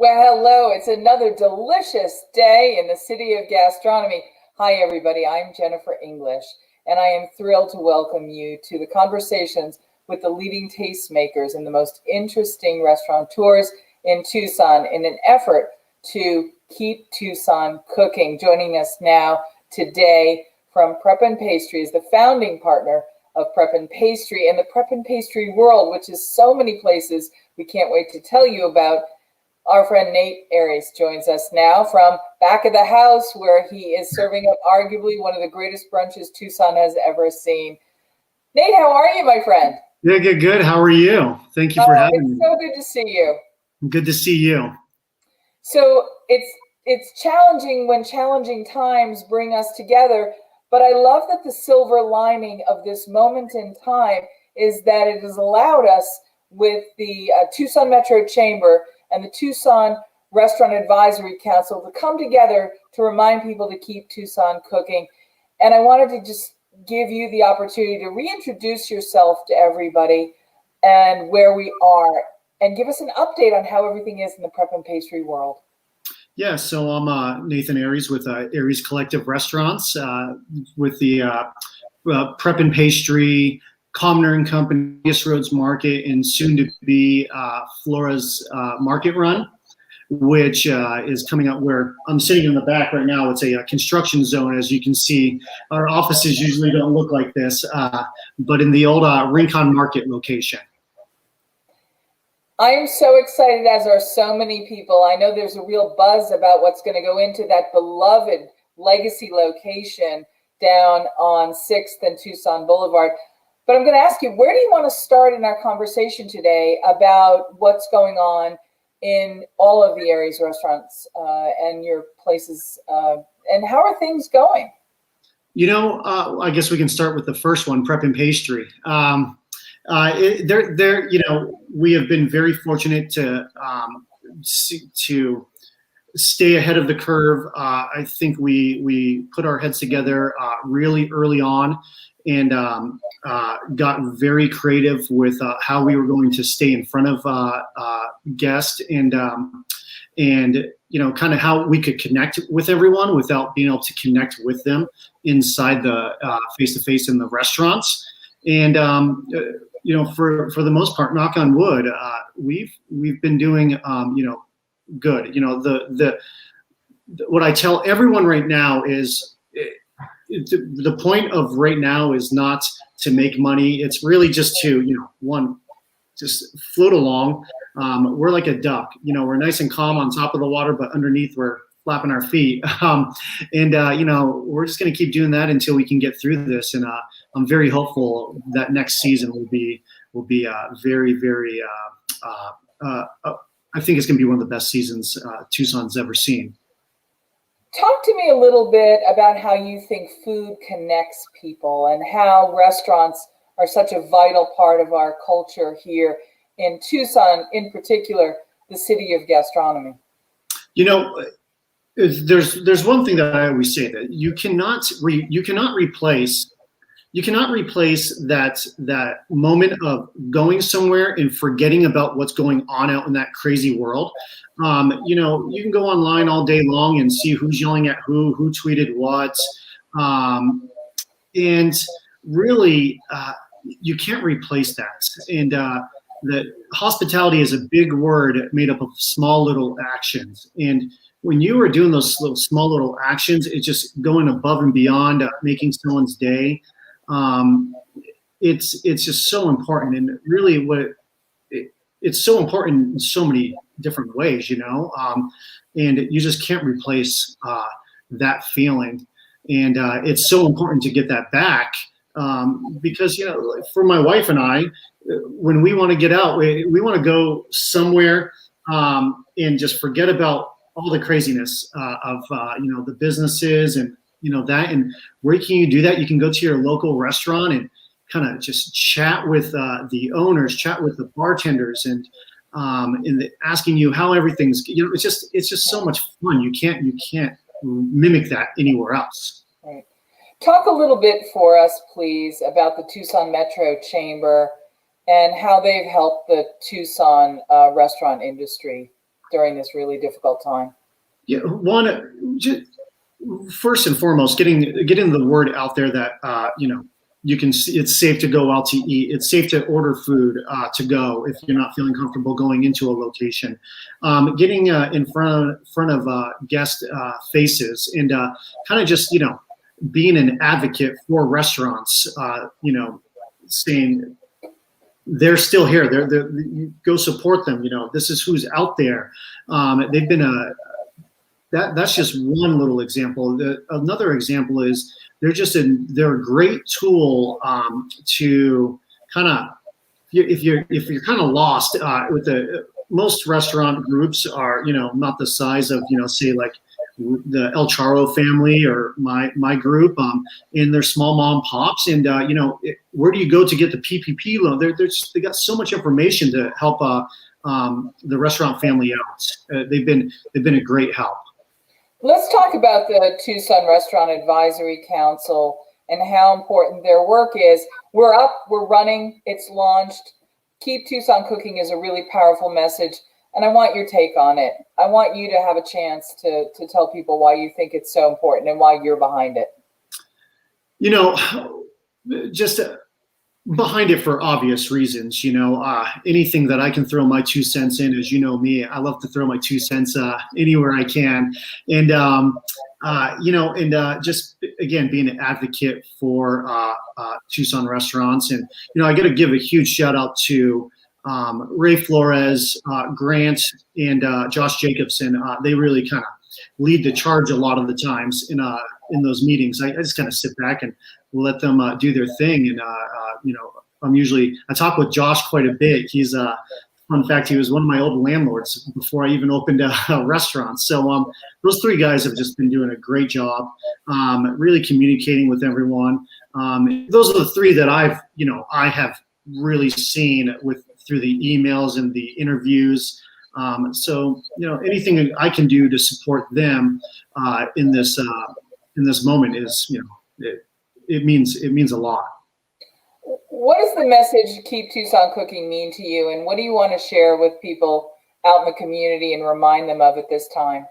Well, hello. It's another delicious day in the city of gastronomy. Hi, everybody. I'm Jennifer English, and I am thrilled to welcome you to the conversations with the leading tastemakers and the most interesting restaurateurs in Tucson in an effort to keep Tucson cooking. Joining us now today from Prep and Pastry is the founding partner of Prep and Pastry and the Prep and Pastry world, which is so many places we can't wait to tell you about. Our friend Nate Aries joins us now from back of the house, where he is serving up arguably one of the greatest brunches Tucson has ever seen. Nate, how are you, my friend? Yeah, good. How are you? Thank you for having me. It's so good to see you. Good to see you. So it's challenging when challenging times bring us together, but I love that the silver lining of this moment in time is that it has allowed us with the Tucson Metro Chamber and the Tucson Restaurant Advisory Council to come together to remind people to keep Tucson cooking. And I wanted to just give you the opportunity to reintroduce yourself to everybody and where we are, and give us an update on how everything is in the Prep and Pastry world. Yeah, so I'm Nathan Aries with Aries Collective Restaurants, with the Prep and Pastry, Commoner and Company, Roads Market, and soon to be Flora's Market Run, which is coming up where I'm sitting in the back right now. It's a construction zone, as you can see. Our offices usually don't look like this, but in the old Rincon Market location. I am so excited, as are so many people. I know there's a real buzz about what's going to go into that beloved legacy location down on 6th and Tucson Boulevard. But I'm going to ask you, where do you want to start in our conversation today about what's going on in all of the Aries restaurants and your places, and how are things going? You know, I guess we can start with the first one, Prep and Pastry. We have been very fortunate to stay ahead of the curve. I think we put our heads together really early on, and got very creative with how we were going to stay in front of guests, and kind of how we could connect with everyone without being able to connect with them inside the face-to-face in the restaurants. And for the most part, knock on wood, we've been doing good. What I tell everyone right now is, the point of right now is not to make money. It's really just to, just float along. We're like a duck, we're nice and calm on top of the water, but underneath we're flapping our feet. We're just going to keep doing that until we can get through this. And I'm very hopeful that next season will be very, very, I think it's going to be one of the best seasons Tucson's ever seen. Talk to me a little bit about how you think food connects people and how restaurants are such a vital part of our culture here in Tucson, in particular, the city of gastronomy. There's one thing that I always say, that you cannot replace that moment of going somewhere and forgetting about what's going on out in that crazy world. You can go online all day long and see who's yelling at who tweeted what. And really, you can't replace that. And the hospitality is a big word made up of small little actions. And when you are doing those small little actions, it's just going above and beyond making someone's day. It's just so important, and really it's so important in so many different ways, and you just can't replace that feeling. And it's so important to get that back, because for my wife and I, when we want to get out, we want to go somewhere and just forget about all the craziness of the businesses and that. And where can you do that? You can go to your local restaurant and kind of just chat with the owners, chat with the bartenders, and asking you how everything's. It's just so much fun. You can't mimic that anywhere else. Right. Talk a little bit for us, please, about the Tucson Metro Chamber and how they've helped the Tucson restaurant industry. during this really difficult time? Yeah, first and foremost, getting the word out there that you can see it's safe to go out to eat. It's safe to order food to go if you're not feeling comfortable going into a location. Getting in front of guest faces and kind of just being an advocate for restaurants. Saying they're still here. They're go support them. This is who's out there. They've been that's just one little example. Another example is they're a great tool to kind of if you're kind of lost with most restaurant groups are not the size of say like the El Charro family or my group, and they're small mom pops, and where do you go to get the PPP loan? They got so much information to help the restaurant family out. They've been a great help. Let's talk about the Tucson Restaurant Advisory Council and how important their work is. We're up, we're running, it's launched. Keep Tucson Cooking is a really powerful message, and I want your take on it. I want you to have a chance to tell people why you think it's so important and why you're behind it. Just behind it for obvious reasons. Anything that I can throw my 2 cents in, as you know me, I love to throw my 2 cents anywhere I can, and just again being an advocate for Tucson restaurants, and I got to give a huge shout out to Ray Flores, Grant, and Josh Jacobson. They really kind of lead the charge a lot of the times in those meetings. I just kind of sit back and let them do their thing. And I talk with Josh quite a bit. He's fun fact, he was one of my old landlords before I even opened a restaurant. So those 3 guys have just been doing a great job, really communicating with everyone. Those are the 3 that I have really seen through the emails and the interviews. So anything I can do to support them in this moment is it means a lot. What does the message "Keep Tucson Cooking" mean to you, and what do you want to share with people out in the community and remind them of at this time?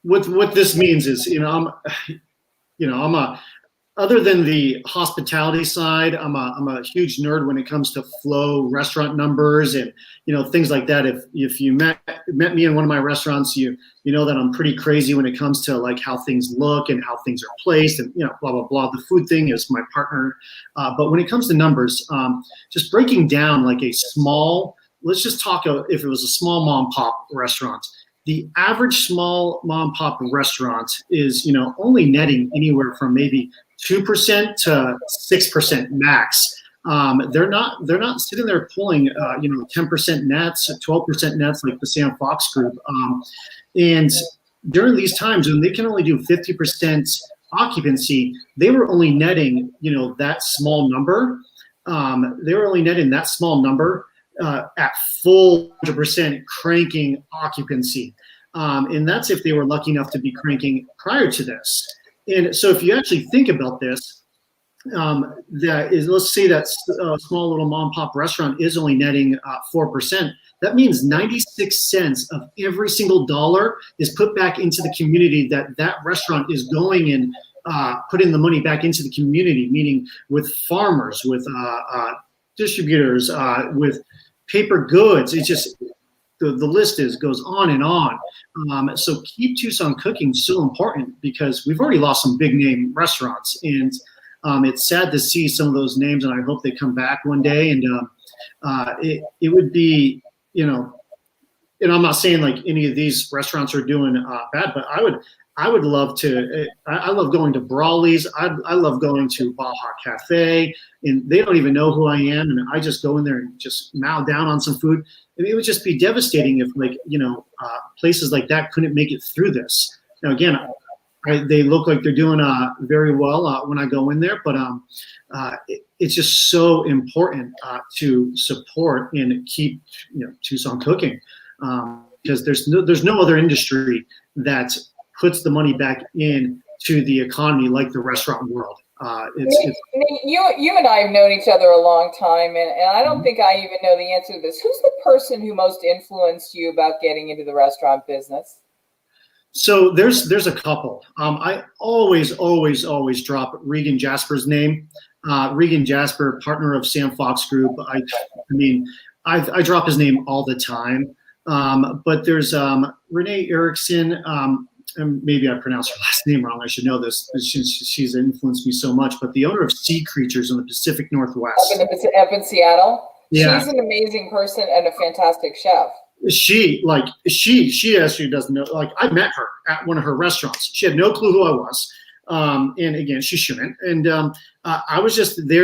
What this means is other than the hospitality side, I'm a huge nerd when it comes to flow restaurant numbers and things like that. If you met me in one of my restaurants, you know that I'm pretty crazy when it comes to like how things look and how things are placed and blah blah blah. The food thing is my partner, but when it comes to numbers, just breaking down like a small. Let's just talk if it was a small mom pop restaurant. The average small mom pop restaurant is only netting anywhere from maybe 2% to 6% max. They're not sitting there pulling 10% nets, 12% nets like the Sam Fox Group. And during these times when they can only do 50% occupancy, they were only netting that small number. They were only netting that small number at full 100% cranking occupancy. And that's if they were lucky enough to be cranking prior to this. And so if you actually think about this, let's say that small little mom and pop restaurant is only netting 4%. That means 96 cents of every single dollar is put back into the community that restaurant is going and putting the money back into the community, meaning with farmers, with distributors, with paper goods. It's just the list goes on and on. So keep Tucson Cooking so important because we've already lost some big name restaurants, and it's sad to see some of those names, and I hope they come back one day. And it would be, and I'm not saying like any of these restaurants are doing bad, but I would love to. I love going to Brawley's. I love going to Baja Cafe, and they don't even know who I am, and I just go in there and just mow down on some food. I mean, it would just be devastating if, places like that couldn't make it through this. Now, again, they look like they're doing very well when I go in there, but it's just so important to support and keep Tucson Cooking because there's no other industry that puts the money back in to the economy like the restaurant world. You and I have known each other a long time, and I don't think I even know the answer to this. Who's the person who most influenced you about getting into the restaurant business? So there's a couple. I always drop Regan Jasper's name. Regan Jasper, partner of Sam Fox Group. I mean, I drop his name all the time. But there's Renee Erickson. And maybe I pronounced her last name wrong. I should know this. She's influenced me so much. But the owner of Sea Creatures in the Pacific Northwest. Up in Seattle. Yeah. She's an amazing person and a fantastic chef. She actually doesn't know. Like, I met her at one of her restaurants. She had no clue who I was. And again, she shouldn't. And I was just there,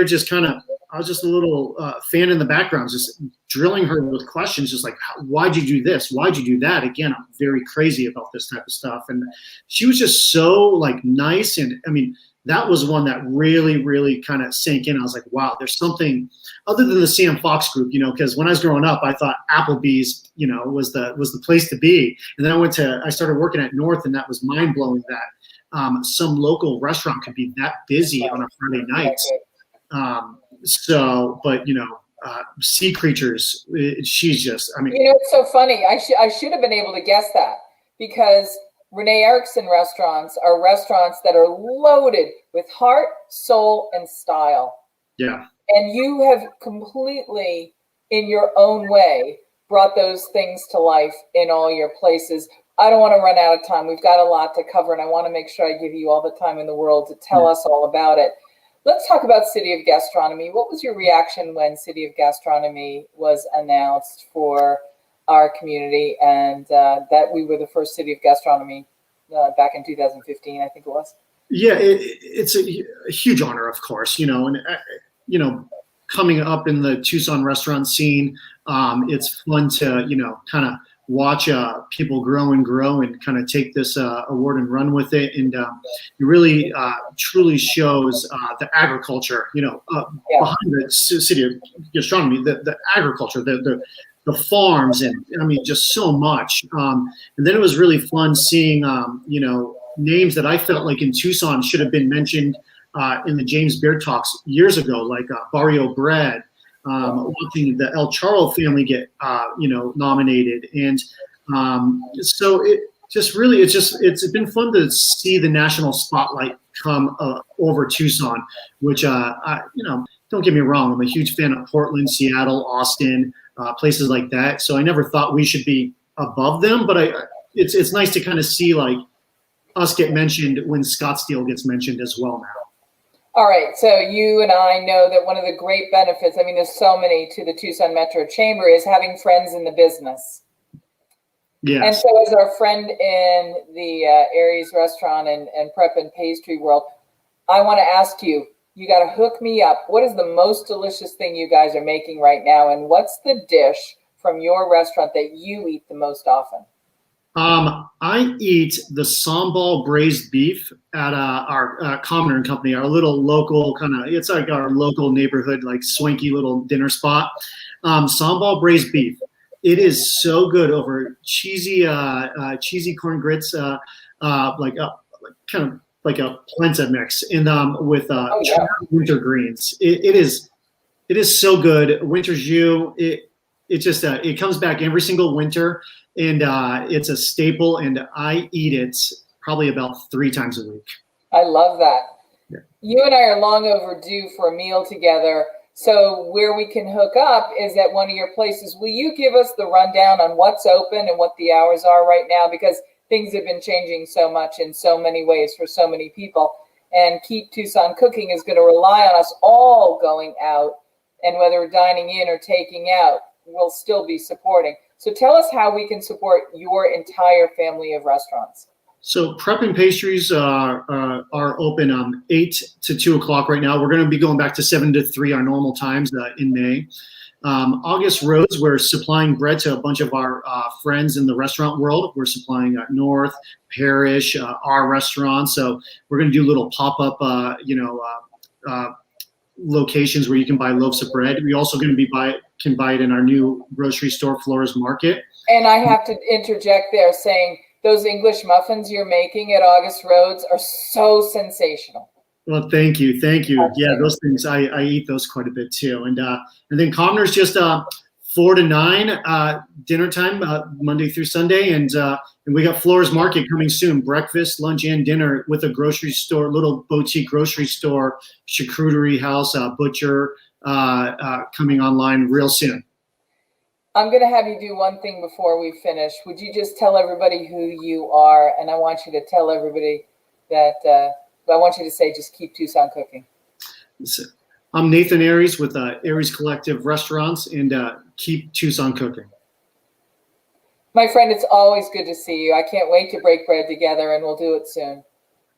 I was just a little fan in the background, just drilling her with questions, just like, why'd you do this? Why'd you do that? Again, I'm very crazy about this type of stuff. And she was just so like nice. And I mean, that was one that really, really kind of sank in. I was like, wow, there's something other than the Sam Fox Group, because when I was growing up, I thought Applebee's, was the place to be. And then I started working at North, and that was mind blowing that some local restaurant could be that busy on a Friday night. Sea Creatures, she's just, I mean. It's so funny. I should have been able to guess that, because Renee Erickson restaurants are restaurants that are loaded with heart, soul, and style. Yeah. And you have completely, in your own way, brought those things to life in all your places. I don't want to run out of time. We've got a lot to cover, and I want to make sure I give you all the time in the world to tell us all about it. Let's talk about City of Gastronomy. What was your reaction when City of Gastronomy was announced for our community, and that we were the first City of Gastronomy back in 2015, I think it was? Yeah, it's a huge honor, of course, and coming up in the Tucson restaurant scene, it's fun to, kind of watch people grow and kind of take this award and run with it. And it really truly shows the agriculture, behind the City of Gastronomy, the agriculture, the farms, and I mean, just so much. And then it was really fun seeing, names that I felt like in Tucson should have been mentioned in the James Beard Talks years ago, like Barrio Bread, watching the El Charro family get, nominated. And so it's been fun to see the national spotlight come over Tucson, which, don't get me wrong, I'm a huge fan of Portland, Seattle, Austin, places like that. So I never thought we should be above them, but it's nice to kind of see like us get mentioned when Scottsdale gets mentioned as well now. All right, so you and I know that one of the great benefits, I mean, there's so many to the Tucson Metro Chamber, is having friends in the business. Yes. And so as our friend in the Aries restaurant and prep and pastry world, I want to ask you, you got to hook me up. What is the most delicious thing you guys are making right now? And what's the dish from your restaurant that you eat the most often? I eat the sambal braised beef at our Commoner and Company, our little local it's like our local neighborhood, like swanky little dinner spot. Sambal braised beef. It is so good over cheesy corn grits, like kind of like a polenta mix, and with winter greens. It is so good. Winter jus. It comes back every single winter. And it's a staple, and I eat it probably about 3 times a week. I love that. Yeah. You and I are long overdue for a meal together. So where we can hook up is at one of your places. Will you give us the rundown on what's open and what the hours are right now? Because things have been changing so much in so many ways for so many people. And Keep Tucson Cooking is going to rely on us all going out, and whether we're dining in or taking out, we'll still be supporting. So tell us how we can support your entire family of restaurants. So Prep and Pastries are open 8 to 2 o'clock right now. We're going to be going back to 7 to 3, our normal times in May. August Roads, we're supplying bread to a bunch of our friends in the restaurant world. We're supplying North, Parish, our restaurants. So we're going to do little pop-up, locations where you can buy loaves of bread. We also going to be can buy it in our new grocery store, Flores Market. And I have to interject there saying those English muffins you're making at August Roads are so sensational. Well, thank you. Yeah, Okay. those things I eat those quite a bit too. And then Commoner's just 4 to 9 dinner time, Monday through Sunday, and we got Flores Market coming soon, breakfast, lunch, and dinner with a grocery store, little boutique grocery store, charcuterie house, butcher coming online real soon. I'm going to have you do one thing before we finish. Would you just tell everybody who you are? And I want you to tell everybody that, I want you to say, just keep Tucson cooking. I'm Nathan Aries with Aries Collective Restaurants, and keep Tucson cooking. My friend, it's always good to see you. I can't wait to break bread together, and we'll do it soon.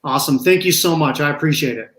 Awesome. Thank you so much. I appreciate it.